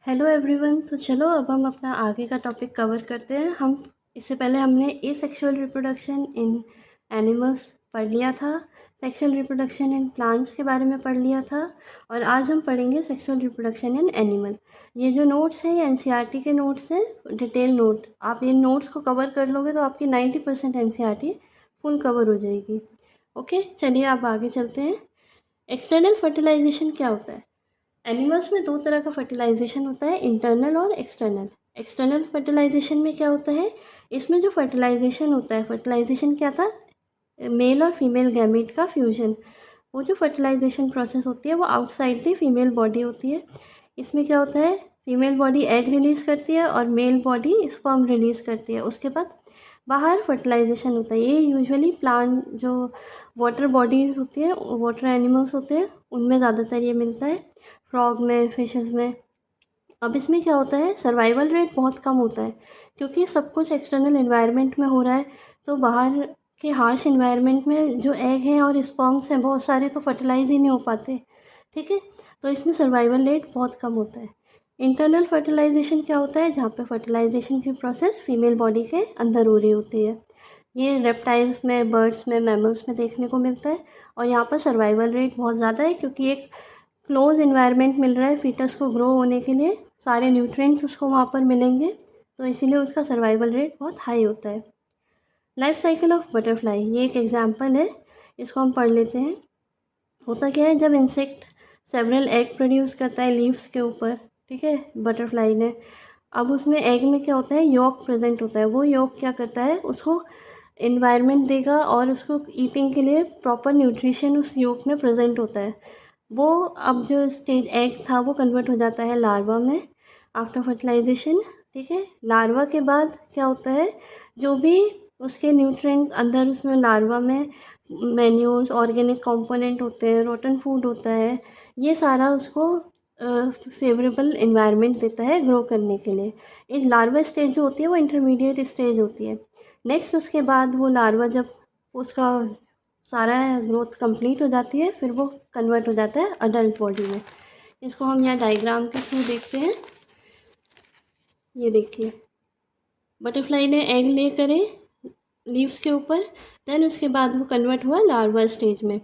Hello everyone. तो चलो अब हम अपना आगे का टॉपिक कवर करते हैं। हम इससे पहले हमने एसेक्सुअल रिप्रोडक्शन इन एनिमल्स पढ़ लिया था, सेक्सुअल रिप्रोडक्शन इन प्लांट्स के बारे में पढ़ लिया था, और आज हम पढ़ेंगे सेक्सुअल रिप्रोडक्शन इन एनिमल। ये जो नोट्स हैं ये एनसीईआरटी के नोट्स हैं, डिटेल नोट। आप इन नोट्स को कवर कर लोगे तो आपकी 90% एनसीईआरटी फुल कवर हो जाएगी। ओके, चलिए आप आगे चलते हैं। एक्सटर्नल फर्टिलाइजेशन क्या होता है? एनिमल्स में दो तरह का फर्टिलाइजेशन होता है, इंटरनल और एक्सटर्नल। एक्सटर्नल फर्टिलाइजेशन में क्या होता है, इसमें जो फर्टिलाइजेशन होता है, फर्टिलाइजेशन क्या था, मेल और फीमेल गैमेट का फ्यूजन। वो जो फर्टिलाइजेशन प्रोसेस होती है वो आउटसाइड दी फीमेल बॉडी होती है। इसमें क्या होता है, फीमेल बॉडी एग रिलीज़ करती है और मेल बॉडी स्पर्म रिलीज़ करती है। उसके बाद बाहर फर्टिलाइजेशन होता है। ये यूजुअली प्लांट जो वाटर बॉडीज़ होती है, वाटर एनिमल्स होते हैं, उनमें ज़्यादातर ये मिलता है, फ्रॉग में, फिशेस में। अब इसमें क्या होता है, सर्वाइवल रेट बहुत कम होता है क्योंकि सब कुछ एक्सटर्नल एनवायरनमेंट में हो रहा है। तो बाहर के हार्श एनवायरनमेंट में जो एग हैं और स्पर्म्स हैं बहुत सारे, तो फर्टिलाइज ही नहीं हो पाते। ठीक है, तो इसमें सर्वाइवल रेट बहुत कम होता है। इंटरनल फर्टिलाइजेशन क्या होता है, जहाँ पे फर्टिलाइजेशन की प्रोसेस फीमेल बॉडी के अंदर हो रही होती है। ये रेप्टाइल्स में, बर्ड्स में, मैमल्स में देखने को मिलता है, और यहाँ पर सर्वाइवल रेट बहुत ज़्यादा है क्योंकि एक क्लोज इन्वायरमेंट मिल रहा है फीटस को ग्रो होने के लिए, सारे न्यूट्रिएंट्स उसको वहाँ पर मिलेंगे, तो इसीलिए उसका सर्वाइवल रेट बहुत हाई होता है। लाइफ साइकिल ऑफ बटरफ्लाई, ये एक एग्जांपल है, इसको हम पढ़ लेते हैं। होता क्या है, जब इंसेक्ट सेवरल एग प्रोड्यूस करता है लीव्स के ऊपर, ठीक है, बटरफ्लाई ने, अब उसमें एग में क्या होता है, यॉक प्रेजेंट होता है। वो यॉक क्या करता है, उसको इन्वायरमेंट देगा और उसको ईटिंग के लिए प्रॉपर न्यूट्रिशन उस यॉक में प्रेजेंट होता है। वो अब जो स्टेज एग था वो कन्वर्ट हो जाता है लार्वा में आफ्टर फर्टिलाइजेशन। ठीक है, लार्वा के बाद क्या होता है, जो भी उसके न्यूट्रिएंट अंदर उसमें लार्वा में मैन्यूर्स, ऑर्गेनिक कंपोनेंट होते हैं, रोटन फूड होता है, ये सारा उसको फेवरेबल इन्वायरमेंट देता है ग्रो करने के लिए। एक लार्वा स्टेज जो होती है वो इंटरमीडिएट स्टेज होती है। नेक्स्ट उसके बाद वो लार्वा जब उसका सारा ग्रोथ कंप्लीट हो जाती है, फिर वो कन्वर्ट हो जाता है अडल्ट बॉडी में। इसको हम यहाँ डायग्राम के थ्रू देखते हैं। ये देखिए, बटरफ्लाई ने एग ले करे लीव्स के ऊपर, देन उसके बाद वो कन्वर्ट हुआ लार्वा स्टेज में।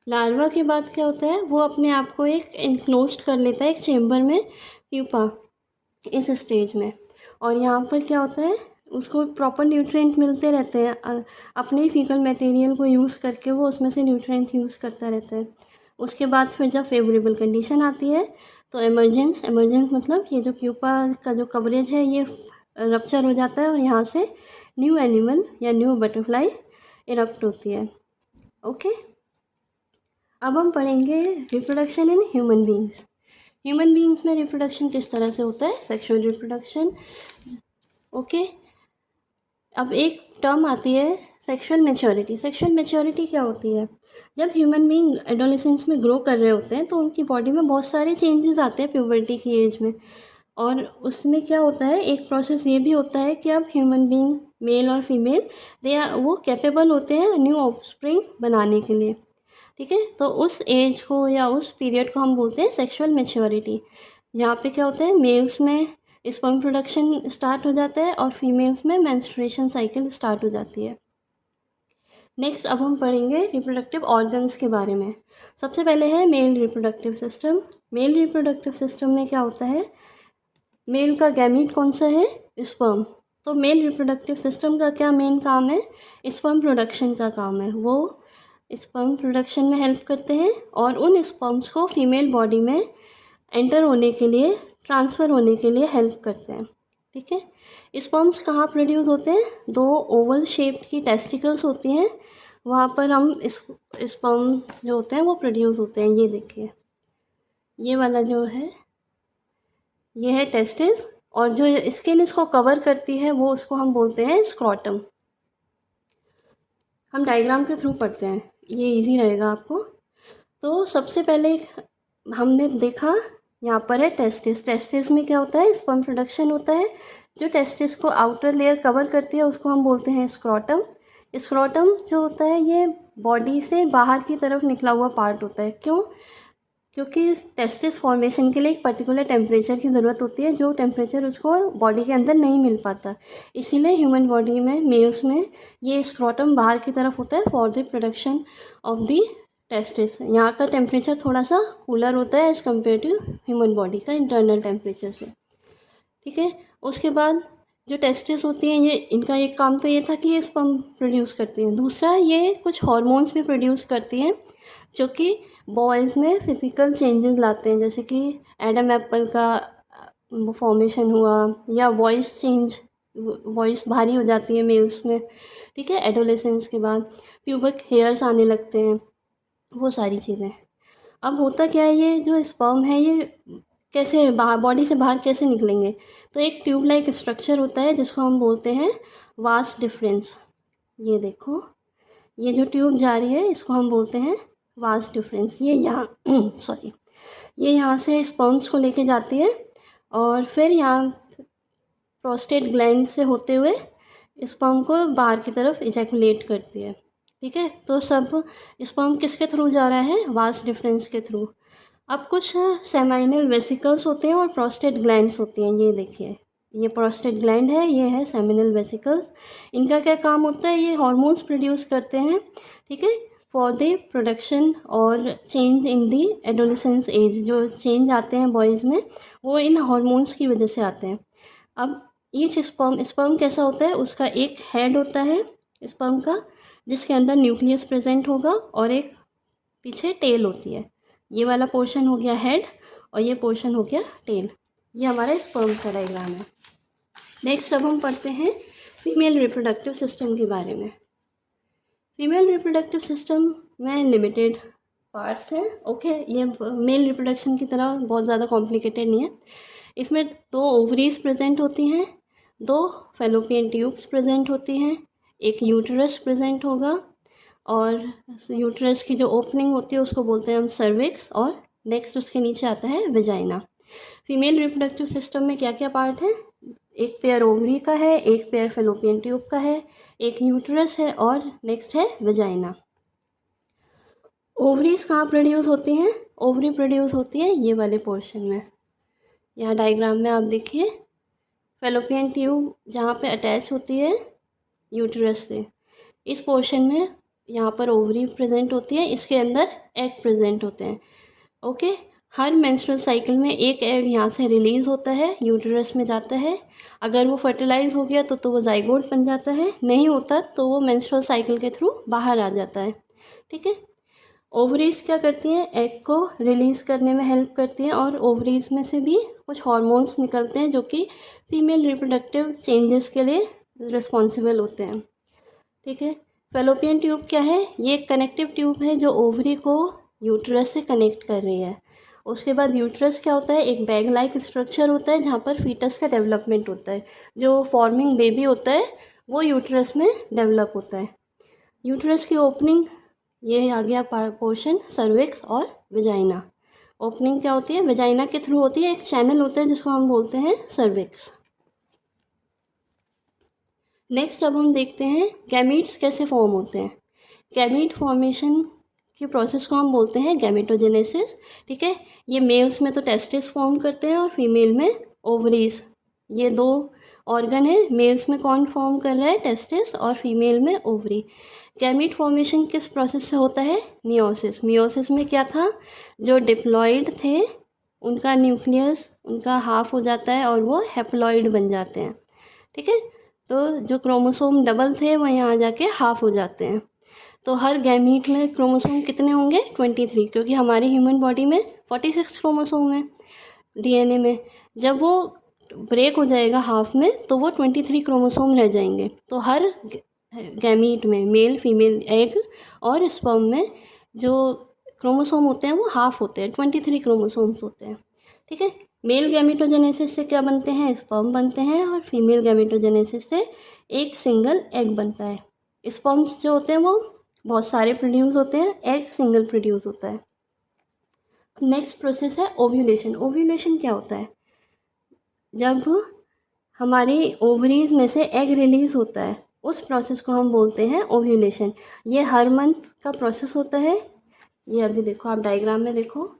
लार्वा के बाद क्या होता है, वो अपने आप को एक इनक्लोज्ड कर लेता है एक चेम्बर में, प्यूपा, इस स्टेज में। और यहाँ पर क्या होता है, उसको प्रॉपर न्यूट्रिएंट मिलते रहते हैं, अपने फीकल मटेरियल को यूज़ करके वो उसमें से न्यूट्रिएंट यूज़ करता रहता है। उसके बाद फिर जब फेवरेबल कंडीशन आती है तो एमरजेंस मतलब ये जो प्यूपा का जो कवरेज है ये रप्चर हो जाता है और यहाँ से न्यू एनिमल या न्यू बटरफ्लाई इरप्ट होती है। ओके, अब हम पढ़ेंगे reproduction in human beings. Human beings में रिप्रोडक्शन किस तरह से होता है, सेक्सुअल रिप्रोडक्शन। ओके, अब एक टर्म आती है सेक्सुअल मैच्योरिटी। सेक्सुअल मैच्योरिटी क्या होती है, जब ह्यूमन बींग एडोलेसेंस में ग्रो कर रहे होते हैं तो उनकी बॉडी में बहुत सारे चेंजेस आते हैं प्यूबर्टी की एज में। और उसमें क्या होता है, एक प्रोसेस ये भी होता है कि अब ह्यूमन बींग मेल और फीमेल वो कैपेबल होते हैं न्यू ऑफस्प्रिंग बनाने के लिए। ठीक है, तो उस एज को या उस पीरियड को हम बोलते हैं सेक्सुअल मैच्योरिटी। यहाँ पे क्या होता है, मेल्स में स्पर्म प्रोडक्शन स्टार्ट हो जाता है और फीमेल्स में मेंस्ट्रुएशन साइकिल स्टार्ट हो जाती है। नेक्स्ट अब हम पढ़ेंगे रिप्रोडक्टिव ऑर्गन्स के बारे में। सबसे पहले है male reproductive system. Male reproductive system में क्या होता है, मेल का गैमीट कौन सा है, स्पर्म। तो मेल रिप्रोडक्टिव सिस्टम का क्या मेन काम है, स्पर्म प्रोडक्शन का काम है। वो स्पर्म प्रोडक्शन में हेल्प करते हैं और उन स्पर्म्स को फीमेल बॉडी में एंटर होने के लिए, ट्रांसफ़र होने के लिए हेल्प करते हैं। ठीक है, स्पर्म्स कहाँ प्रोड्यूस होते हैं, दो ओवल शेप की टेस्टिकल्स होती हैं, वहाँ पर हम स्पर्म जो होते हैं वो प्रोड्यूस होते हैं। ये देखिए, ये वाला जो है ये है टेस्टिस, और जो स्किन इसको कवर करती है वो उसको हम बोलते हैं स्क्रोटम। हम डायग्राम के थ्रू पढ़ते हैं, ये इजी रहेगा आपको। तो सबसे पहले हमने देखा, यहाँ पर है टेस्टिस। टेस्टिस में क्या होता है, स्पर्म प्रोडक्शन होता है। जो टेस्टिस को आउटर लेयर कवर करती है उसको हम बोलते हैं स्क्रोटम। स्क्रोटम जो होता है ये बॉडी से बाहर की तरफ निकला हुआ पार्ट होता है। क्यों, क्योंकि टेस्टिस फॉर्मेशन के लिए एक पर्टिकुलर टेम्परेचर की ज़रूरत होती है, जो टेम्परेचर उसको बॉडी के अंदर नहीं मिल पाता। इसीलिए ह्यूमन बॉडी में मेल्स में ये स्क्रोटम बाहर की तरफ होता है for the production of the testis. यहाँ का टेम्परेचर थोड़ा सा कूलर होता है as compare to human body का इंटरनल टेम्परेचर से। ठीक है, उसके बाद जो टेस्टिस होती हैं, ये इनका एक काम तो ये था कि ये स्पर्म प्रोड्यूस करती हैं। दूसरा, ये कुछ हार्मोन्स भी प्रोड्यूस करती हैं जो कि बॉयज़ में फिज़िकल चेंजेस लाते हैं, जैसे कि एडम एप्पल का फॉर्मेशन हुआ, या वॉइस चेंज, वॉइस भारी हो जाती है मेल्स में। ठीक है, एडोलेसेंस के बाद प्यूबिक हेयर्स आने लगते हैं, वो सारी चीज़ें। अब होता क्या है, ये जो स्पर्म है ये कैसे बाहर बॉडी से बाहर कैसे निकलेंगे? तो एक ट्यूब लाइक स्ट्रक्चर होता है जिसको हम बोलते हैं वास डिफरेंस। ये देखो, ये जो ट्यूब जा रही है इसको हम बोलते हैं वास डिफरेंस। ये यहाँ सॉरी, ये यहाँ से स्पर्म्स को लेके जाती है और फिर यहाँ प्रोस्टेट ग्लैंड से होते हुए स्पर्म को बाहर की तरफ इजैकुलेट करती है। ठीक है, तो सब स्पर्म किसके थ्रू जा रहा है? वास डिफरेंस के थ्रू। अब कुछ सेमाइनल वेसिकल्स होते हैं और प्रोस्टेट ग्लैंड्स होती हैं। ये देखिए, ये प्रोस्टेट ग्लैंड है, ये है सेमिनल वेसिकल्स। इनका क्या काम होता है? ये हार्मोन्स प्रोड्यूस करते हैं, ठीक है, फॉर द प्रोडक्शन और change in the adolescence age. जो चेंज आते हैं बॉयज़ में वो इन हार्मोन्स की वजह से आते हैं। अब ईच स्पर्म कैसा होता है? उसका एक हेड होता है स्पर्म का, जिसके अंदर न्यूक्लियस प्रेजेंट होगा, और एक पीछे टेल होती है। ये वाला पोर्शन हो गया हेड और ये पोर्शन हो गया टेल। ये हमारा स्पर्म का डायग्राम है। नेक्स्ट अब हम पढ़ते हैं फीमेल रिप्रोडक्टिव सिस्टम के बारे में। फीमेल रिप्रोडक्टिव सिस्टम में लिमिटेड पार्ट्स हैं। ओके, ये मेल रिप्रोडक्शन की तरह बहुत ज़्यादा कॉम्प्लिकेटेड नहीं है। इसमें 2 ओवरीज प्रेजेंट होती हैं, 2 फैलोपियन ट्यूब्स प्रेजेंट होती हैं, एक यूटरस प्रेजेंट होगा, और यूटरस की जो ओपनिंग होती है उसको बोलते हैं हम सर्विक्स, और नेक्स्ट उसके नीचे आता है वेजाइना। फीमेल रिप्रोडक्टिव सिस्टम में क्या क्या पार्ट है? एक पेयर ओवरी का है, एक पेयर फैलोपियन ट्यूब का है, एक यूटरस है, और नेक्स्ट है वेजाइना। ओवरीज कहाँ प्रोड्यूस होती हैं? ओवरी प्रोड्यूस होती है ये वाले पोर्शन में। यहाँ डायग्राम में आप देखिए, फैलोपियन ट्यूब जहाँ पे अटैच होती है यूटरस से, इस पोर्शन में यहाँ पर ओवरी प्रेजेंट होती है, इसके अंदर एग प्रेजेंट होते हैं। ओके, हर मेंस्ट्रुअल साइकिल में एक एग यहाँ से रिलीज़ होता है, यूटरस में जाता है। अगर वो फर्टिलाइज हो गया तो वो जाइगोट बन जाता है, नहीं होता तो वो मेंस्ट्रुअल साइकिल के थ्रू बाहर आ जाता है। ठीक है, ओवरीज क्या करती हैं? एग को रिलीज़ करने में हेल्प करती हैं, और ओवरीज में से भी कुछ हार्मोन्स निकलते हैं जो कि फीमेल रिप्रोडक्टिव चेंजेस के लिए रिस्पॉन्सिबल होते हैं। ठीक है, फैलोपियन ट्यूब क्या है? ये एक कनेक्टिव ट्यूब है जो ओवरी को यूटरस से कनेक्ट कर रही है। उसके बाद यूटरस क्या होता है? एक बैग लाइक स्ट्रक्चर होता है जहाँ पर फीटस का डेवलपमेंट होता है। जो फॉर्मिंग बेबी होता है वो यूटरस में डेवलप होता है। यूटरस की ओपनिंग, ये आ गया पोर्शन सर्विक्स और वेजाइना। ओपनिंग क्या होती है? वेजाइना के थ्रू होती है, एक चैनल होता है जिसको हम बोलते हैं सर्विक्स। नेक्स्ट अब हम देखते हैं गैमीट्स कैसे फॉर्म होते हैं। गैमीट फॉर्मेशन के प्रोसेस को हम बोलते हैं गैमेटोजेनेसिस। ठीक है, ये मेल्स में तो टेस्टिस फॉर्म करते हैं और फीमेल में ओवरीज। ये 2 ऑर्गन है, मेल्स में कौन फॉर्म कर रहा है? टेस्टिस, और फीमेल में ओवरी। गैमीट फॉर्मेशन किस प्रोसेस से होता है? मियोसिस। मियोसिस में क्या था? जो डिप्लॉइड थे उनका न्यूक्लियस उनका हाफ हो जाता है और वो हैप्लॉइड बन जाते हैं। ठीक है, तो जो क्रोमोसोम डबल थे वो यहाँ जाके हाफ हो जाते हैं। तो हर गैमीट में क्रोमोसोम कितने होंगे? 23, क्योंकि हमारी ह्यूमन बॉडी में 46 क्रोमोसोम है डीएनए में। जब वो ब्रेक हो जाएगा हाफ में तो वो 23 क्रोमोसोम रह जाएंगे। तो हर गैमीट में मेल फीमेल एग और स्पर्म में जो क्रोमोसोम होते हैं वो हाफ होते हैं, 23 क्रोमोसोम्स होते हैं। ठीक है, मेल गैमेटोजेनेसिस से क्या बनते हैं? स्पर्म बनते हैं, और फीमेल गैमेटोजेनेसिस से एक सिंगल एग बनता है। स्पर्म्स जो होते हैं वो बहुत सारे प्रोड्यूस होते हैं, एग सिंगल प्रोड्यूस होता है। नेक्स्ट प्रोसेस है ओव्यूलेशन। ओव्यूलेशन क्या होता है? जब हमारी ओवरीज में से एग रिलीज होता है उस प्रोसेस को हम बोलते हैं ओव्यूलेशन। ये हर मंथ का प्रोसेस होता है। ये अभी देखो, आप डायग्राम में देखो,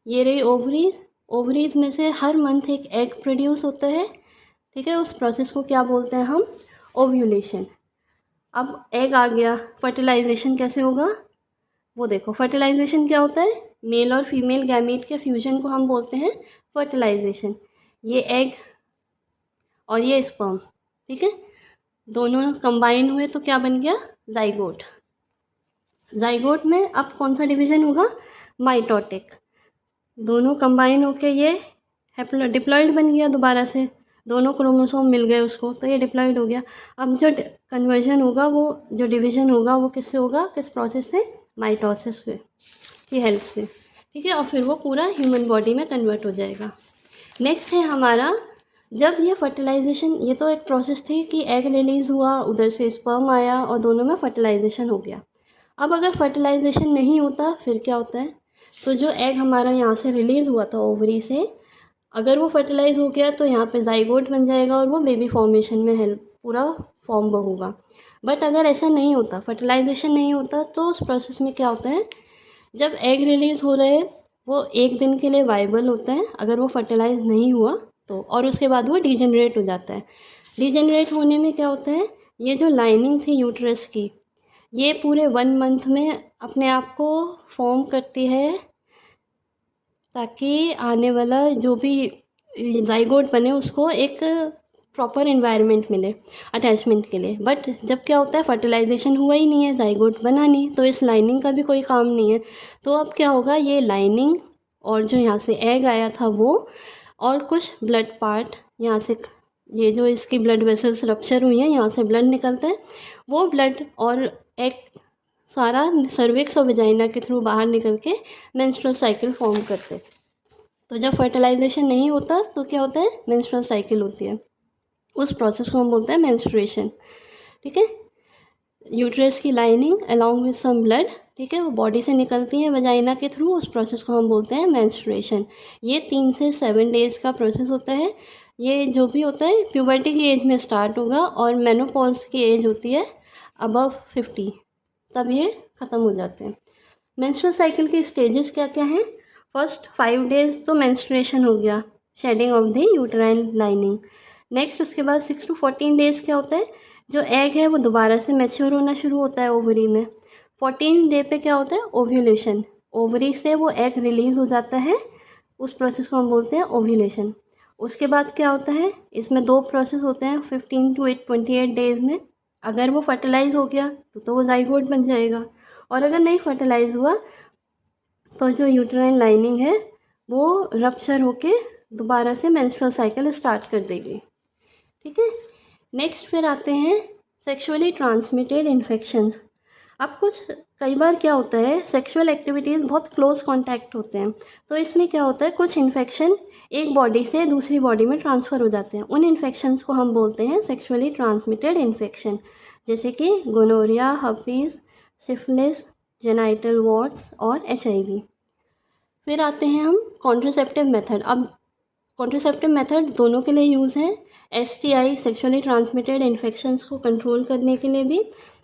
ये रही ओवरीज। ओवरीज में से हर मंथ एक एग प्रोड्यूस होता है, ठीक है। उस प्रोसेस को क्या बोलते हैं हम? ओव्यूलेशन। अब एग आ गया, फर्टिलाइजेशन कैसे होगा वो देखो। फर्टिलाइजेशन क्या होता है? मेल और फीमेल गैमीट के फ्यूजन को हम बोलते हैं फर्टिलाइजेशन। ये एग और ये स्पर्म, ठीक है, दोनों कंबाइन हुए तो क्या बन गया? जाइगोट। जाइगोट में अब कौन सा डिवीज़न होगा? माइटोटिक। दोनों कंबाइन होके ये डिप्लॉइड बन गया दोबारा से, दोनों क्रोमोसोम मिल गए उसको, तो ये डिप्लॉइड हो गया। अब जो कन्वर्जन होगा, वो जो डिवीज़न होगा वो किससे होगा? किस प्रोसेस से? माइटोसिस की हेल्प से, ठीक है। और फिर वो पूरा ह्यूमन बॉडी में कन्वर्ट हो जाएगा। नेक्स्ट है हमारा, जब ये फर्टिलाइजेशन, ये तो एक प्रोसेस थी कि एग रिलीज़ हुआ, उधर से स्पर्म आया और दोनों में फर्टिलाइजेशन हो गया। अब अगर फर्टिलाइजेशन नहीं होता फिर क्या होता है? तो जो एग हमारा यहाँ से रिलीज़ हुआ था ओवरी से, अगर वो फर्टिलाइज़ हो गया तो यहाँ पे जाइगोट बन जाएगा और वो बेबी फॉर्मेशन में हेल्प पूरा फॉर्म होगा। बट अगर ऐसा नहीं होता, फर्टिलाइजेशन नहीं होता, तो उस प्रोसेस में क्या होता है? जब एग रिलीज़ हो रहे हैं वो एक दिन के लिए वाइबल होता है, अगर वो फर्टिलाइज नहीं हुआ तो, और उसके बाद वो डिजेनरेट हो जाता है। डिजेनरेट होने में क्या होता है? ये जो लाइनिंग थी यूट्रस की, ये पूरे 1 मंथ में अपने आप को फॉर्म करती है, ताकि आने वाला जो भी जाइगोट बने उसको एक प्रॉपर एनवायरनमेंट मिले अटैचमेंट के लिए। बट जब क्या होता है? फर्टिलाइजेशन हुआ ही नहीं है, जाइगोट बना नहीं, तो इस लाइनिंग का भी कोई काम नहीं है। तो अब क्या होगा? ये लाइनिंग और जो यहाँ से एग आया था वो, और कुछ ब्लड पार्ट यहाँ से, ये जो इसकी ब्लड वेसल्स रप्चर हुई हैं, यहाँ से ब्लड निकलता है, वो ब्लड और एग सारा सर्विक्स और वजाइना के थ्रू बाहर निकल के मेंस्ट्रुअल साइकिल फॉर्म करते। तो जब फर्टिलाइजेशन नहीं होता तो क्या होता है? मेंस्ट्रुअल साइकिल होती है, उस प्रोसेस को हम बोलते हैं मेंस्ट्रुएशन, ठीक है। यूट्रस की lining along with some blood, ठीक है, वो बॉडी से निकलती है वजाइना के थ्रू, उस प्रोसेस को हम बोलते हैं मेंस्ट्रुएशन। ये 3 से 7 डेज़ का प्रोसेस होता है। ये जो भी होता है प्यूबर्टी की एज में स्टार्ट होगा, और मेनोपॉज की एज होती है अबव 50, तब ये ख़त्म हो जाते हैं। मेंस्ट्रुअल साइकिल के स्टेजेस क्या क्या हैं? फर्स्ट 5 डेज़ तो मेंस्ट्रुएशन हो गया, shedding of the uterine lining. Next उसके बाद 6 to 14 डेज़ क्या होता है? जो एग है वो दोबारा से मैच्योर होना शुरू होता है ओवरी में। 14 डे पे क्या होता है? ओव्यूलेशन। ओवरी से वो एग रिलीज़ हो जाता है, उस प्रोसेस को हम बोलते हैं ओव्यूलेशन। उसके बाद क्या होता है? इसमें 2 प्रोसेस होते हैं 15 to 28 डेज़ में। अगर वो फर्टिलाइज़ हो गया तो वो जाइगोट बन जाएगा, और अगर नहीं फर्टिलाइज़ हुआ तो जो यूट्राइन लाइनिंग है वो रप्चर होके दोबारा से मेंस्ट्रुअल साइकिल स्टार्ट कर देगी, ठीक है। नेक्स्ट फिर आते हैं सेक्सुअली ट्रांसमिटेड इन्फेक्शंस। अब कुछ कई बार क्या होता है, सेक्सुअल एक्टिविटीज़ बहुत क्लोज कांटेक्ट होते हैं, तो इसमें क्या होता है, कुछ इन्फेक्शन एक बॉडी से दूसरी बॉडी में ट्रांसफ़र हो जाते हैं। उन इन्फेक्शंस को हम बोलते हैं सेक्सुअली ट्रांसमिटेड इन्फेक्शन, जैसे कि gonorrhoea, herpes, syphilis, genital warts और HIV। फिर आते हैं हम कॉन्ट्रासेप्टिव मेथड। अब कॉन्ट्रासेप्टिव मेथड दोनों के लिए यूज़ है, STI सेक्सुअली ट्रांसमिटेड इन्फेक्शंस को कंट्रोल करने के लिए भी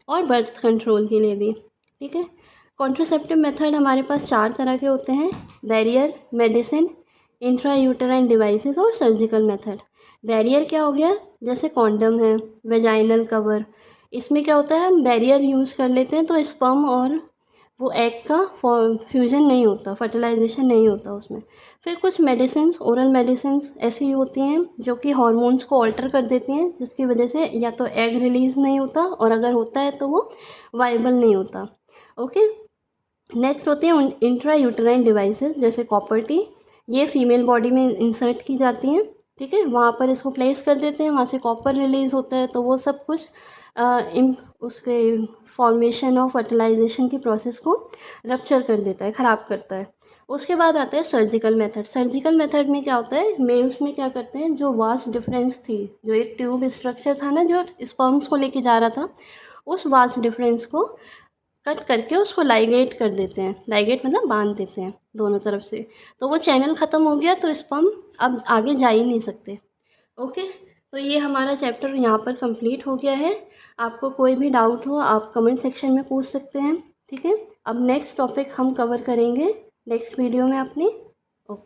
और बर्थ कंट्रोल के लिए भी, ठीक है। कॉन्ट्रासेप्टिव मेथड हमारे पास 4 तरह के होते हैं: barrier, medicine, intra uterine devices और सर्जिकल मेथड। बैरियर क्या हो गया? जैसे कॉन्डम है, वेजाइनल कवर, इसमें क्या होता है, हम बैरियर यूज़ कर लेते हैं तो स्पर्म और वो एग का फ्यूजन नहीं होता, फर्टिलाइजेशन नहीं होता उसमें। फिर कुछ मेडिसिन्स, ओरल मेडिसिन्स ऐसी होती हैं जो कि हार्मोन्स को ऑल्टर कर देती हैं, जिसकी वजह से या तो एग रिलीज़ नहीं होता, और अगर होता है तो वो वाइबल नहीं होता, ओके। नेक्स्ट होते हैं इंट्रा यूटेराइन डिवाइसेस, जैसे कॉपर टी। ये फीमेल बॉडी में इंसर्ट की जाती हैं, ठीक है, वहाँ पर इसको प्लेस कर देते हैं, वहाँ से कॉपर रिलीज़ होता है, तो वो सब कुछ उसके फॉर्मेशन और फर्टिलाइजेशन की प्रोसेस को रप्चर कर देता है, ख़राब करता है। उसके बाद आता है सर्जिकल मेथड। सर्जिकल मेथड में क्या होता है, मेल्स में क्या करते हैं, जो वास्ट डिफरेंस थी, जो एक ट्यूब स्ट्रक्चर था ना जो स्पर्म्स को लेके जा रहा था, उस वास्ट डिफरेंस को कट करके उसको लाइगेट कर देते हैं। लाइगेट मतलब बांध देते हैं दोनों तरफ से, तो वो चैनल ख़त्म हो गया, तो स्पर्म अब आगे जा ही नहीं सकते, ओके। तो ये हमारा चैप्टर यहाँ पर कंप्लीट हो गया है। आपको कोई भी डाउट हो आप कमेंट सेक्शन में पूछ सकते हैं, ठीक है। अब नेक्स्ट टॉपिक हम कवर करेंगे नेक्स्ट वीडियो में अपनी। ओके।